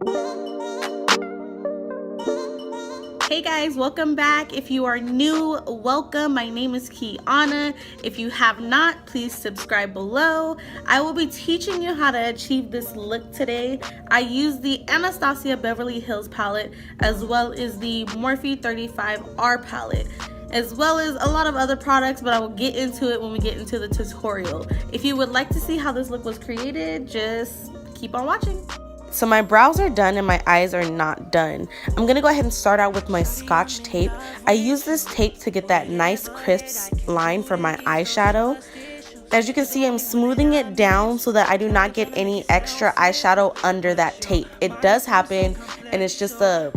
Hey guys, welcome back. If you are new, welcome. My name is Kiana. If you have not, please subscribe below. I will be teaching you how to achieve this look today. I use the Anastasia Beverly Hills palette as well as the Morphe 35R palette, as well as a lot of other products, but I will get into it when we get into the tutorial. If you would like to see how this look was created, just keep on watching. So my brows are done and my eyes are not done. I'm going to go ahead and start out with my Scotch tape. I use this tape to get that nice crisp line for my eyeshadow. As you can see, I'm smoothing it down so that I do not get any extra eyeshadow under that tape. It does happen, and it's just a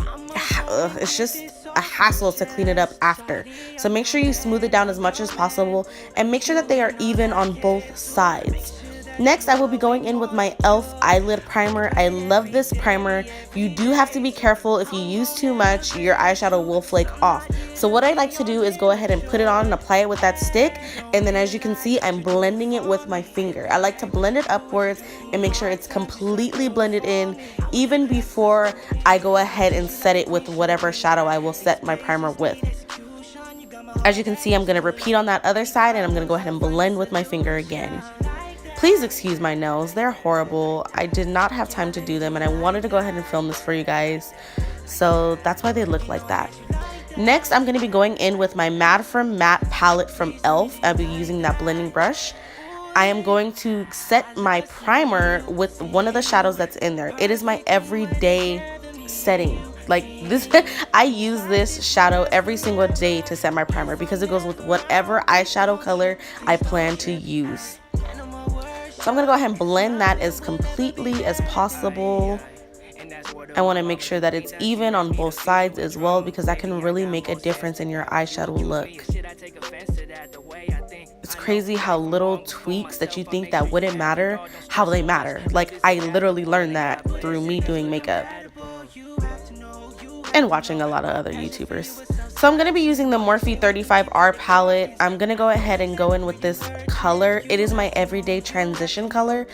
hassle to clean it up after. So make sure you smooth it down as much as possible and make sure that they are even on both sides. Next, I will be going in with my e.l.f. eyelid primer. I love this primer. You do have to be careful. If you use too much, your eyeshadow will flake off. So what I like to do is go ahead and put it on and apply it with that stick. And then as you can see, I'm blending it with my finger. I like to blend it upwards and make sure it's completely blended in even before I go ahead and set it with whatever shadow I will set my primer with. As you can see, I'm going to repeat on that other side and I'm going to go ahead and blend with my finger again. Please excuse my nails, they're horrible. I did not have time to do them and I wanted to go ahead and film this for you guys. So that's why they look like that. Next, I'm going to be going in with my Mad from Matte palette from e.l.f. I'll be using that blending brush. I am going to set my primer with one of the shadows that's in there. It is my everyday setting. Like this, I use this shadow every single day to set my primer because it goes with whatever eyeshadow color I plan to use. So I'm going to go ahead and blend that as completely as possible. I want to make sure that it's even on both sides as well because that can really make a difference in your eyeshadow look. It's crazy how little tweaks that you think that wouldn't matter, how they matter. Like I literally learned that through me doing makeup and watching a lot of other YouTubers. So I'm going to be using the Morphe 35R palette. I'm going to go ahead and go in with this color. It is my everyday transition color.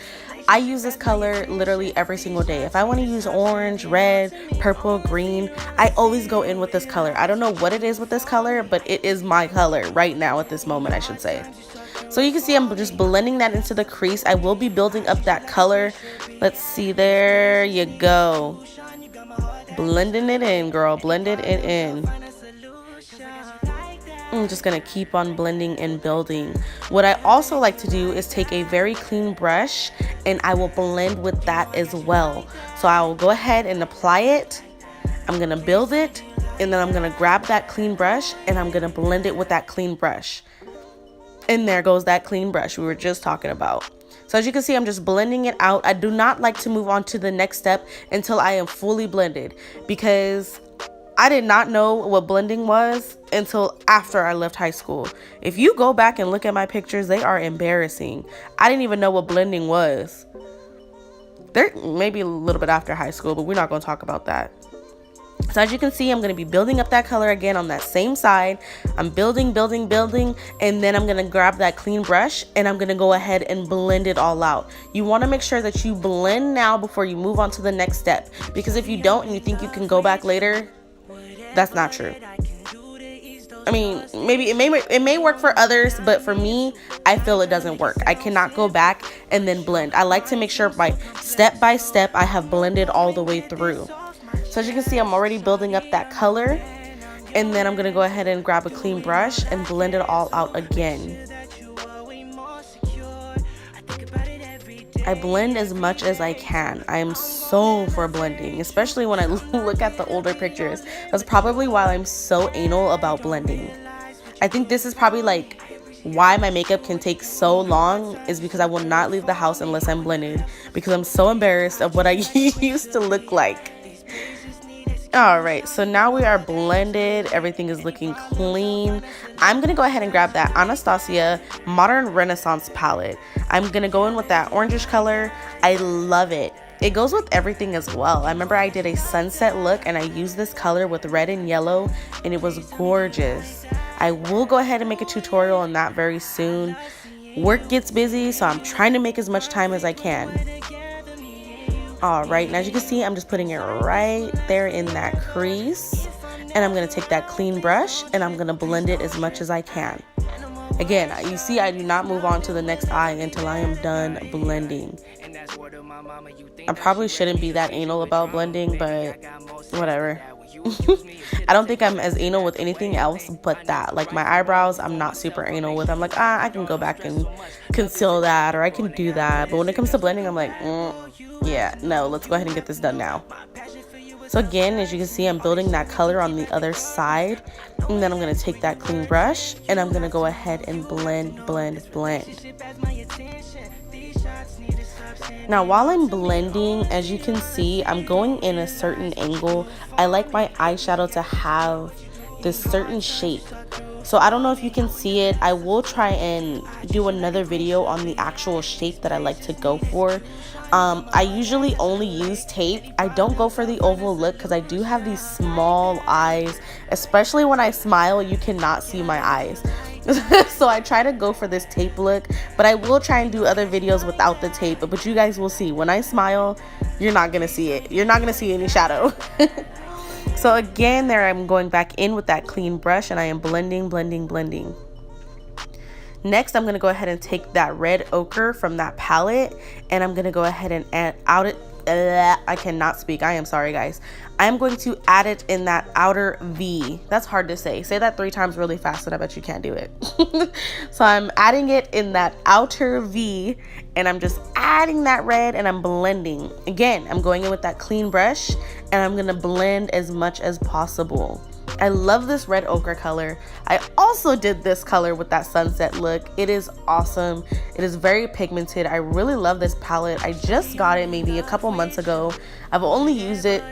I use this color literally every single day. If I want to use orange, red, purple, green, I always go in with this color. I don't know what it is with this color, but it is my color right now at this moment, I should say. So you can see I'm just blending that into the crease. I will be building up that color. Let's see, there you go. Blending it in, girl, blended it in. I'm just gonna keep on blending and building. What I also like to do is take a very clean brush and I will blend with that as well. So I will go ahead and apply it. I'm gonna build it and then I'm gonna grab that clean brush and I'm gonna blend it with that clean brush. And there goes that clean brush we were just talking about. So as you can see, I'm just blending it out. I do not like to move on to the next step until I am fully blended because I did not know what blending was until after I left high school. If you go back and look at my pictures, they are embarrassing. I didn't even know what blending was. There maybe a little bit after high school, but we're not going to talk about that. So as you can see, I'm going to be building up that color again on that same side. I'm building, and then I'm going to grab that clean brush and I'm going to go ahead and blend it all out. You want to make sure that you blend now before you move on to the next step, because if you don't and you think you can go back later, that's not true. I mean, maybe it may work for others, but for me, I feel it doesn't work. I cannot go back and then blend. I like to make sure by step I have blended all the way through. So as you can see, I'm already building up that color, and then I'm going to go ahead and grab a clean brush and blend it all out again. I blend as much as I can. I am so for blending, especially when I look at the older pictures. That's probably why I'm so anal about blending. I think this is probably like why my makeup can take so long, is because I will not leave the house unless I'm blended, because I'm so embarrassed of what I used to look like. Alright, so now we are blended. Everything is looking clean. I'm going to go ahead and grab that Anastasia Modern Renaissance palette. I'm going to go in with that orangish color. I love it. It goes with everything as well. I remember I did a sunset look and I used this color with red and yellow and it was gorgeous. I will go ahead and make a tutorial on that very soon. Work gets busy, so I'm trying to make as much time as I can. All right, and as you can see, I'm just putting it right there in that crease. And I'm going to take that clean brush and I'm going to blend it as much as I can. Again, you see I do not move on to the next eye until I am done blending. I probably shouldn't be that anal about blending, but whatever. I don't think I'm as anal with anything else but that. Like my eyebrows, I'm not super anal with. I'm like, I can go back and conceal that, or I can do that. But when it comes to blending, I'm like, yeah, no, let's go ahead and get this done now. So again, as you can see, I'm building that color on the other side. And then I'm going to take that clean brush and I'm going to go ahead and blend. Now, while I'm blending, as you can see, I'm going in a certain angle. I like my eyeshadow to have this certain shape. So I don't know if you can see it. I will try and do another video on the actual shape that I like to go for. I usually only use tape. I don't go for the oval look because I do have these small eyes. Especially when I smile, you cannot see my eyes. So I try to go for this tape look, but I will try and do other videos without the tape. But you guys will see, when I smile, you're not going to see it. You're not going to see any shadow. So again, there I'm going back in with that clean brush and I am blending. Next, I'm going to go ahead and take that red ochre from that palette and I'm going to go ahead and add out it. I cannot speak. I am sorry, guys. I am going to add it in that outer V. That's hard to say. Say that 3 times really fast and I bet you can't do it. So I'm adding it in that outer V and I'm just adding that red and I'm blending. Again, I'm going in with that clean brush and I'm going to blend as much as possible. I love this red ochre color. I also did this color with that sunset look. It is awesome. It is very pigmented. I really love this palette. I just got it maybe a couple months ago. I've only used it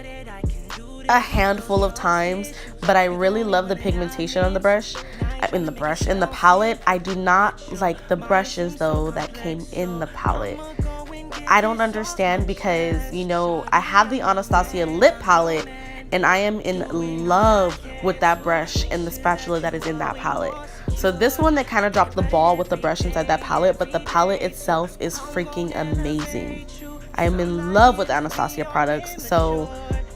a handful of times, but I really love the pigmentation on the brush. In the palette. I do not like the brushes though that came in the palette. I don't understand because, you know, I have the Anastasia lip palette and I am in love with that brush and the spatula that is in that palette. So this one, they kind of dropped the ball with the brush inside that palette, but the palette itself is freaking amazing. I am in love with Anastasia products, so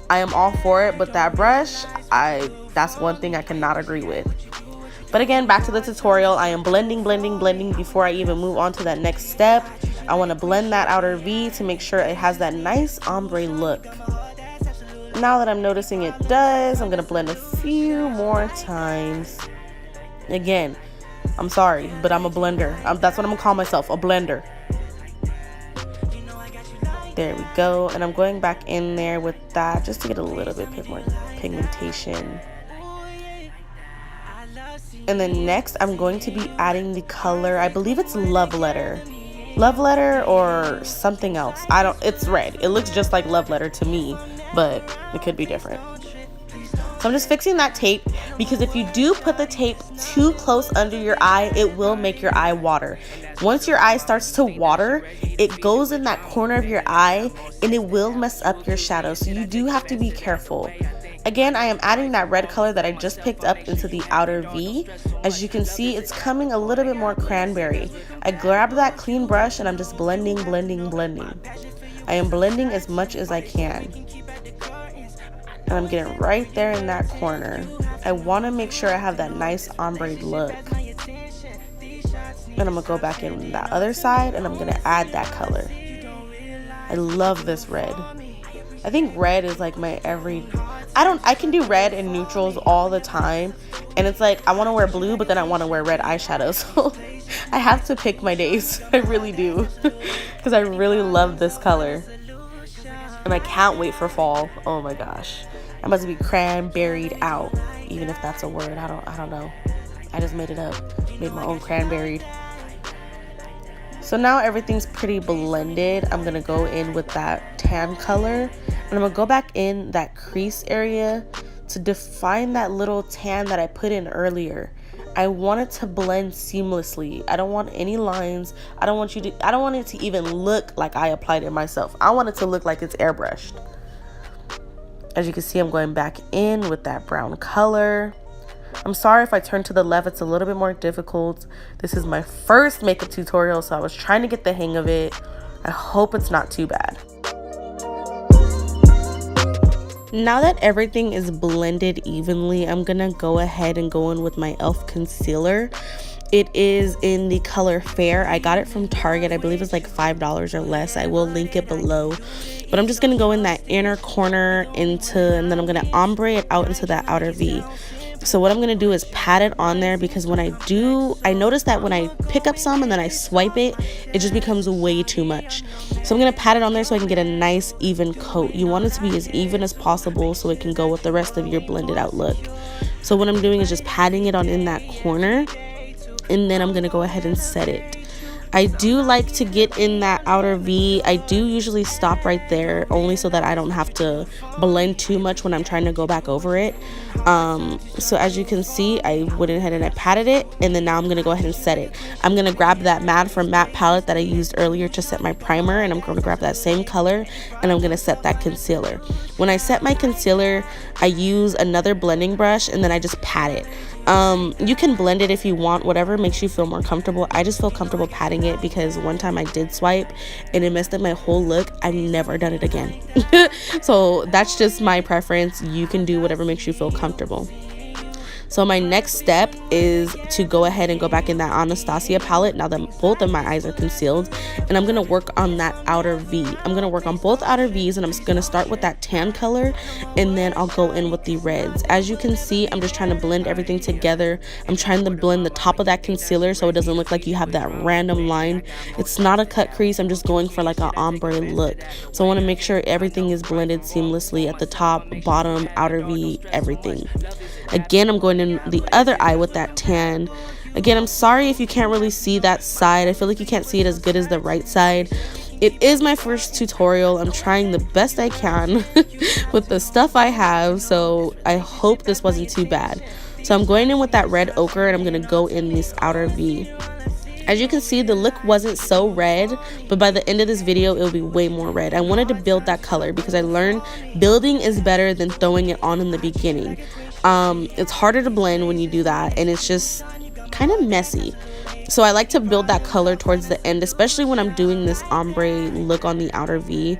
I am all for it. But that brush, that's one thing I cannot agree with. But again, back to the tutorial. I am blending before I even move on to that next step. I want to blend that outer V to make sure it has that nice ombre look. Now that I'm noticing it does, I'm going to blend a few more times. Again, I'm sorry, but I'm a blender. That's what I'm going to call myself, a blender. There we go. And I'm going back in there with that just to get a little bit more pigmentation. And then next, I'm going to be adding the color. I believe it's Love Letter or something else. It's red. It looks just like Love Letter to me, but it could be different. So I'm just fixing that tape because if you do put the tape too close under your eye, it will make your eye water. Once your eye starts to water, it goes in that corner of your eye and it will mess up your shadow. So you do have to be careful. Again, I am adding that red color that I just picked up into the outer V. As you can see, it's coming a little bit more cranberry. I grabbed that clean brush and I'm just blending. I am blending as much as I can. And I'm getting right there in that corner. I want to make sure I have that nice ombre look. And I'm going to go back in that other side and I'm going to add that color. I love this red. I think red is like my I can do red and neutrals all the time. And it's like, I want to wear blue, but then I want to wear red eyeshadow. So I have to pick my days. I really do. Because I really love this color. And I can't wait for fall. Oh my gosh. I'm about to be cranberried out. Even if that's a word. I don't know. I just made it up. Made my own cranberried. So now everything's pretty blended. I'm going to go in with that tan color. And I'm going to go back in that crease area to define that little tan that I put in earlier. I want it to blend seamlessly. I don't want any lines. I don't want it to even look like I applied it myself. I want it to look like it's airbrushed. As you can see, I'm going back in with that brown color. I'm sorry if I turn to the left, it's a little bit more difficult. This is my first makeup tutorial, so I was trying to get the hang of it. I hope it's not too bad. Now that everything is blended evenly, I'm gonna go ahead and go in with my e.l.f. concealer. It is in the color Fair. I got it from Target. I believe it's like $5 or less. I will link it below. But I'm just gonna go in that inner corner and then I'm gonna ombre it out into that outer V. So what I'm going to do is pat it on there, because when I notice that when I pick up some and then I swipe it, it just becomes way too much. So I'm going to pat it on there so I can get a nice even coat. You want it to be as even as possible so it can go with the rest of your blended out look. So what I'm doing is just patting it on in that corner, and then I'm going to go ahead and set it. I do like to get in that outer V. I do usually stop right there, only so that I don't have to blend too much when I'm trying to go back over it. So as you can see, I went ahead and I patted it, and then now I'm going to go ahead and set it. I'm going to grab that Mad from Matte palette that I used earlier to set my primer, and I'm going to grab that same color, and I'm going to set that concealer. When I set my concealer, I use another blending brush, and then I just pat it. You can blend it if you want, whatever makes you feel more comfortable. I just feel comfortable patting it because one time I did swipe and it messed up my whole look. I've never done it again. So that's just my preference. You can do whatever makes you feel comfortable. So my next step is to go ahead and go back in that Anastasia palette now that both of my eyes are concealed, and I'm going to work on that outer V. I'm going to work on both outer V's, and I'm just going to start with that tan color, and then I'll go in with the reds. As you can see, I'm just trying to blend everything together. I'm trying to blend the top of that concealer so it doesn't look like you have that random line. It's not a cut crease. I'm just going for like an ombre look. So I want to make sure everything is blended seamlessly at the top, bottom, outer V, everything. Again, I'm going in the other eye with that tan. Again, I'm sorry if you can't really see that side. I feel like you can't see it as good as the right side. It is my first tutorial. I'm trying the best I can with the stuff I have, so I hope this wasn't too bad. So I'm going in with that red ochre, and I'm going to go in this outer V. As you can see, the look wasn't so red, but by the end of this video, it'll be way more red. I wanted to build that color because I learned building is better than throwing it on in the beginning. It's harder to blend when you do that, and it's just kind of messy. So I like to build that color towards the end, especially when I'm doing this ombre look on the outer V.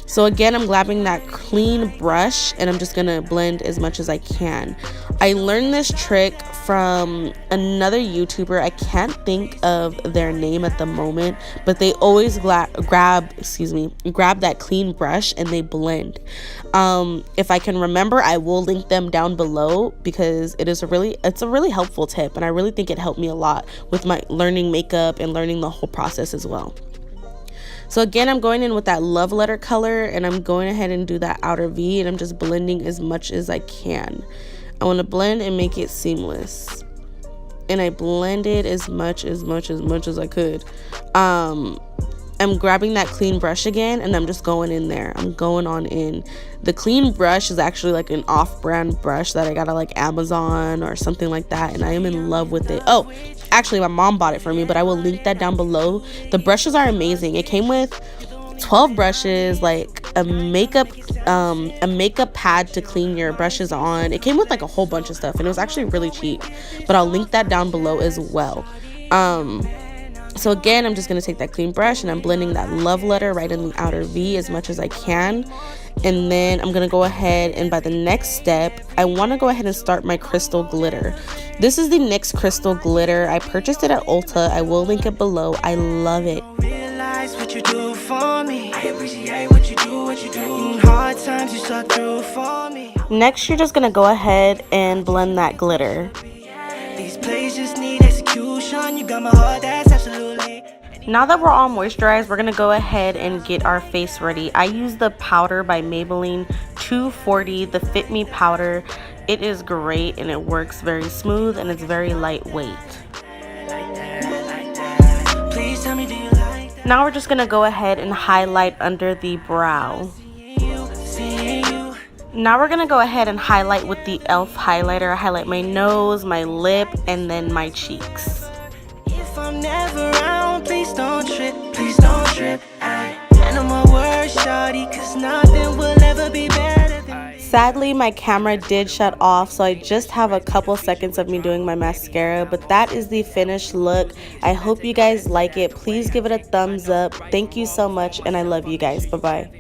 So again, I'm grabbing that clean brush, and I'm just gonna blend as much as I can. I learned this trick from another YouTuber. I can't think of their name at the moment, but they always grab that clean brush and they blend. If I can remember, I will link them down below because it's a really helpful tip, and I really think it helped me a lot with my learning makeup and learning the whole process as well. So again, I'm going in with that Love Letter color, and I'm going ahead and do that outer V, and I'm just blending as much as I can. I want to blend and make it seamless, and I blended as much as I could. I'm grabbing that clean brush again, and I'm just going in there. I'm going on in. The clean brush is actually like an off-brand brush that I got at like Amazon or something like that, and I am in love with it. Oh, actually my mom bought it for me, but I will link that down below. The brushes are amazing. It came with 12 brushes, like a makeup pad to clean your brushes on. It came with like a whole bunch of stuff, and it was actually really cheap, but I'll link that down below as well. So again, I'm just going to take that clean brush, and I'm blending that Love Letter right in the outer V as much as I can. And then I'm going to go ahead, and by the next step, I want to go ahead and start my crystal glitter. This is the NYX crystal glitter. I purchased it at Ulta. I will link it below. I love it. Realize what you do for me. I appreciate what you do. In hard times you stuck through for me. Next, you're just going to go ahead and blend that glitter. These plays just need execution. You got my heart, that's absolutely. Now that we're all moisturized, we're gonna go ahead and get our face ready. I use the powder by Maybelline 240, the Fit Me powder. It is great, and it works very smooth, and it's very lightweight. Now we're just gonna go ahead and highlight under the brow. Now we're gonna go ahead and highlight with the e.l.f. highlighter. I highlight my nose, my lip, and then my cheeks. If I'm never around, please don't trip, no more words, shawty, 'cause nothing will ever be better than. Sadly, my camera did shut off, so I just have a couple seconds of me doing my mascara, but that is the finished look. I hope you guys like it. Please give it a thumbs up. Thank you so much, and I love you guys. Bye-bye.